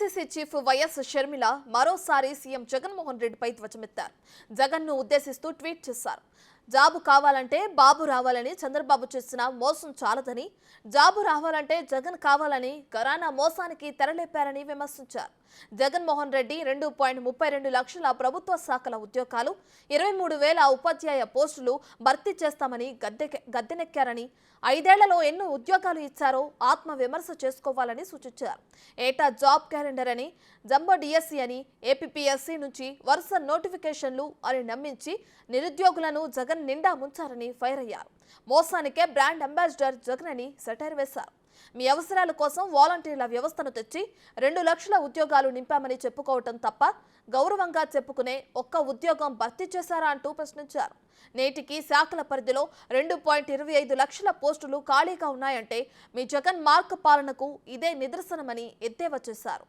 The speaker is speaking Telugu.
పీసీసీ చీఫ్ వైఎస్ షర్మిల మరోసారి సీఎం జగన్మోహన్ రెడ్డిపై ధ్వజమెత్తారు. జగన్ను ఉద్దేశిస్తూ ట్వీట్ చేశారు. జాబు కావాలంటే బాబు రావాలని చంద్రబాబు చేసిన మోసం చాలదని, జాబు రావాలంటే జగన్ కావాలని ఘరానా మోసానికి తెరలేపారని విమర్శించారు. జగన్మోహన్ రెడ్డి 2.32 లక్షల ప్రభుత్వ శాఖల ఉద్యోగాలు, 23,000 ఉపాధ్యాయ పోస్టులు భర్తీ చేస్తామని గద్దెనెక్కారని, 5 ఏళ్లలో ఎన్నో ఉద్యోగాలు ఇచ్చారో ఆత్మ విమర్శ చేసుకోవాలని సూచించారు. ఏటా జాబ్ క్యాలెండర్ అని, జంబో డిఎస్సీ అని, ఏపీపీఎస్సీ నుంచి వరుస నోటిఫికేషన్లు అని నమ్మించి నిరుద్యోగులను జగన్ నిండా ముంచారని ఫైర్ అయ్యారు. మోసానికే బ్రాండ్ అంబాసిడర్ జగన్ అని సెటైర్ వేశారు. మీ అవసరాల కోసం వాలంటీర్ల వ్యవస్థను తెచ్చి 2 లక్షల ఉద్యోగాలు నింపామని చెప్పుకోవటం తప్ప గౌరవంగా చెప్పుకునే ఒక్క ఉద్యోగం భర్తీ చేశారా అంటూ ప్రశ్నించారు. నేటికి శాఖల పరిధిలో 2.25 లక్షల పోస్టులు ఖాళీగా ఉన్నాయంటే మీ జగన్ మార్క్ పాలనకు ఇదే నిదర్శనమని ఎద్దేవా చేశారు.